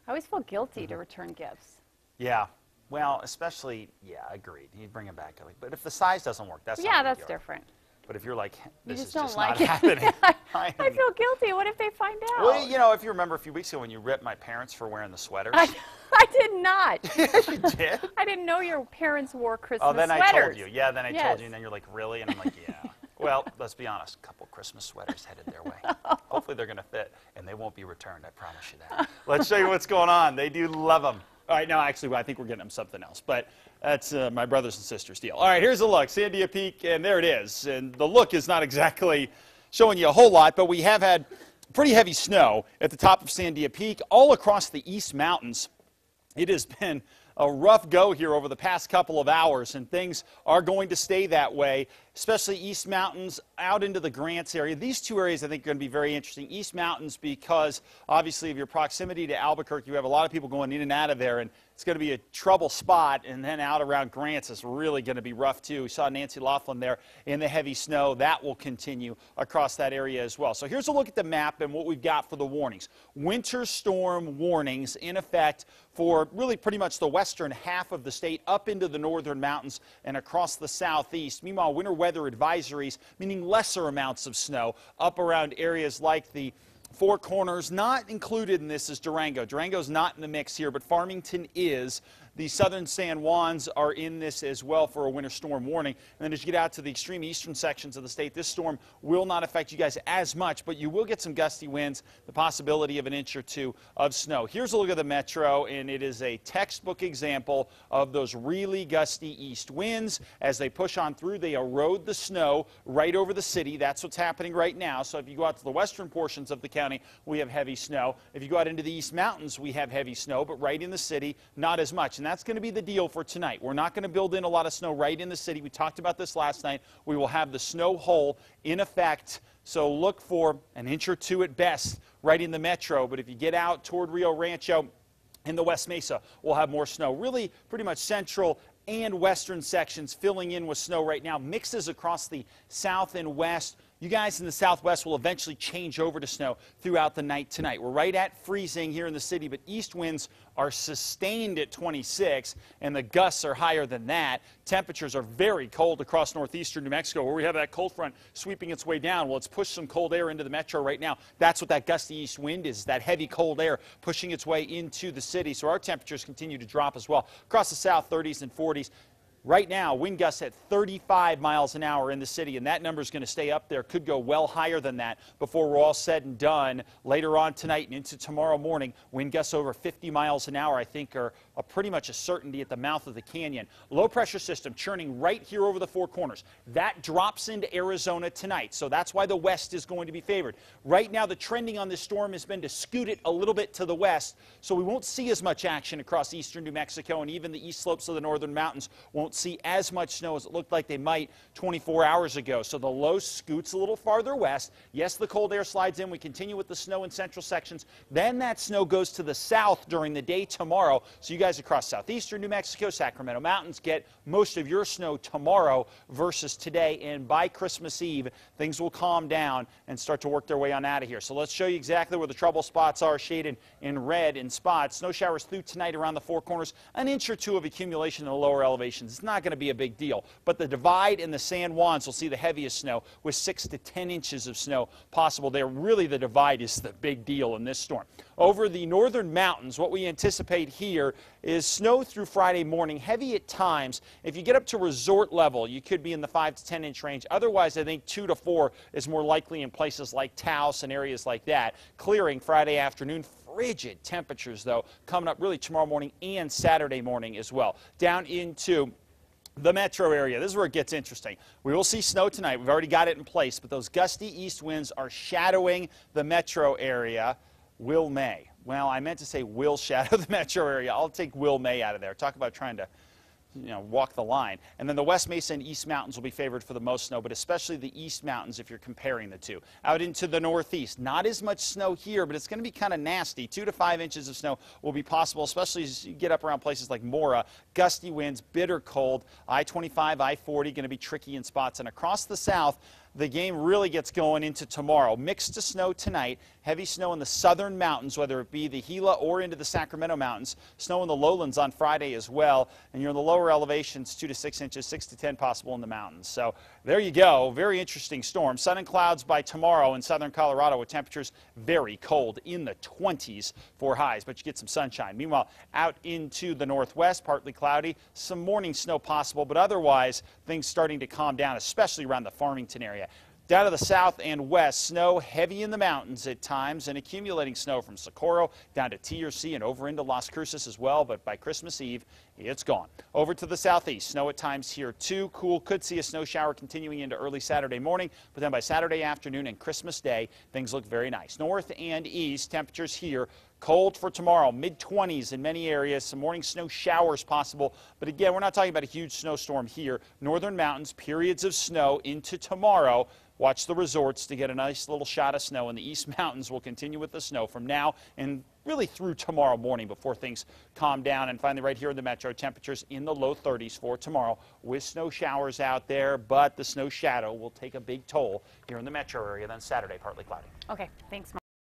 I always feel guilty to return gifts. Yeah. Well, especially, yeah, agreed. You bring them back. But if the size doesn't work, that's Yeah, that's different. But if you're like, this is don't just like not happening. I feel guilty. What if they find out? Well, you know, if you remember a few weeks ago when you ripped my parents for wearing the sweaters. I did not. Yes, you did. I didn't know your parents wore Christmas sweaters. Oh, then sweaters. I told you. Yeah, then I told you, and then you're like, really? And I'm like, yeah. Well, let's be honest. A couple Christmas sweaters headed their way. Hopefully they're going to fit, and they won't be returned. I promise you that. Let's show you what's going on. They do love them. All right, no, actually, I think we're getting them something else, but that's my brothers and sisters' deal. All right, here's a look. Sandia Peak, and there it is. And the look is not exactly showing you a whole lot, but we have had pretty heavy snow at the top of Sandia Peak, all across the East Mountains. It has been a rough go here over the past couple of hours, and things are going to stay that way, especially East Mountains out into the Grants area. These two areas I think are going to be very interesting. East Mountains because obviously of your proximity to Albuquerque, you have a lot of people going in and out of there, and it's going to be a trouble spot. And then out around Grants is really going to be rough too. We saw Nancy Laughlin there in the heavy snow. That will continue across that area as well. So here's a look at the map and what we've got for the warnings. Winter storm warnings in effect for really pretty much the western half of the state up into the northern mountains and across the southeast. Meanwhile, winter weather advisories, meaning lesser amounts of snow up around areas like the Four Corners. Not included in this is Durango. Durango's not in the mix here, but Farmington is. The southern San Juans are in this as well for a winter storm warning. And then as you get out to the extreme eastern sections of the state, this storm will not affect you guys as much, but you will get some gusty winds, the possibility of an inch or two of snow. Here's a look at the metro, and it is a textbook example of those really gusty east winds. As they push on through, they erode the snow right over the city. That's what's happening right now. So if you go out to the western portions of the county, we have heavy snow. If you go out into the East Mountains, we have heavy snow, but right in the city, not as much. And that's going to be the deal for tonight. We're not going to build in a lot of snow right in the city. We talked about this last night. We will have the snow hole in effect. So look for an inch or two at best right in the metro. But if you get out toward Rio Rancho and the West Mesa, we'll have more snow. Really pretty much central and western sections filling in with snow right now. Mixes across the south and west. You guys in the southwest will eventually change over to snow throughout the night tonight. We're right at freezing here in the city, but east winds are sustained at 26, and the gusts are higher than that. Temperatures are very cold across northeastern New Mexico, where we have that cold front sweeping its way down. Well, it's pushed some cold air into the metro right now. That's what that gusty east wind is, that heavy cold air pushing its way into the city. So our temperatures continue to drop as well. Across the south, 30s and 40s. Right now, wind gusts at 35 miles an hour in the city, and that number is going to stay up there. Could go well higher than that before we're all said and done. Later on tonight and into tomorrow morning, wind gusts over 50 miles an hour, I think, are pretty much a certainty at the mouth of the canyon. Low pressure system churning right here over the Four Corners. That drops into Arizona tonight, so that's why the west is going to be favored. Right now, the trending on this storm has been to scoot it a little bit to the west, so we won't see as much action across eastern New Mexico, and even the east slopes of the northern mountains won't see as much snow as it looked like they might 24 hours ago. So the low scoots a little farther west. Yes, the cold air slides in. We continue with the snow in central sections. Then that snow goes to the south during the day tomorrow. So you guys across southeastern New Mexico, Sacramento Mountains get most of your snow tomorrow versus today. And by Christmas Eve, things will calm down and start to work their way on out of here. So let's show you exactly where the trouble spots are, shaded in red in spots. Snow showers through tonight around the Four Corners. An inch or two of accumulation in the lower elevations. It's not going to be a big deal. But the Divide and the San Juans will see the heaviest snow with 6 to 10 inches of snow possible there. Really, the Divide is the big deal in this storm. Over the northern mountains, what we anticipate here is snow through Friday morning, heavy at times. If you get up to resort level, you could be in the 5 to 10 inch range. Otherwise, I think 2 to 4 is more likely in places like Taos and areas like that. Clearing Friday afternoon. Frigid temperatures, though, coming up really tomorrow morning and Saturday morning as well. Down into the metro area. This is where it gets interesting. We will see snow tonight. We've already got it in place, but those gusty east winds are shadowing the metro area. Will May. Well, I meant to say will shadow the metro area. I'll take Will May out of there. Talk about trying to walk the line. And then the West Mesa and East Mountains will be favored for the most snow, but especially the East Mountains if you're comparing the two. Out into the northeast, not as much snow here, but it's going to be kind of nasty. 2 to 5 inches of snow will be possible, especially as you get up around places like Mora. Gusty winds, bitter cold. I-25, I-40 going to be tricky in spots. And across the south, the game really gets going into tomorrow. Mixed to snow tonight, heavy snow in the southern mountains, whether it be the Gila or into the Sacramento mountains. Snow in the lowlands on Friday as well. And you're in the lower elevations, 2 to 6 inches, 6 to 10 possible in the mountains. So there you go. Very interesting storm. Sun and clouds by tomorrow in southern Colorado with temperatures very cold in the 20s for highs, but you get some sunshine. Meanwhile, out into the northwest, partly cloudy, some morning snow possible, but otherwise things starting to calm down, especially around the Farmington area. Down to the south and west, snow heavy in the mountains at times and accumulating snow from Socorro down to TRC and over into Las Cruces as well, but by Christmas Eve, it's gone. Over to the southeast, snow at times here too. Cool, could see a snow shower continuing into early Saturday morning, but then by Saturday afternoon and Christmas Day, things look very nice. North and east, temperatures here cold for tomorrow, mid-20s in many areas, some morning snow showers possible, but again, we're not talking about a huge snowstorm here. Northern mountains, periods of snow into tomorrow. Watch the resorts to get a nice little shot of snow, and the East Mountains will continue with the snow from now and really through tomorrow morning before things calm down. And finally, right here in the metro, temperatures in the low 30s for tomorrow with snow showers out there, but the snow shadow will take a big toll here in the metro area. Then Saturday, partly cloudy. Okay, thanks, Mom.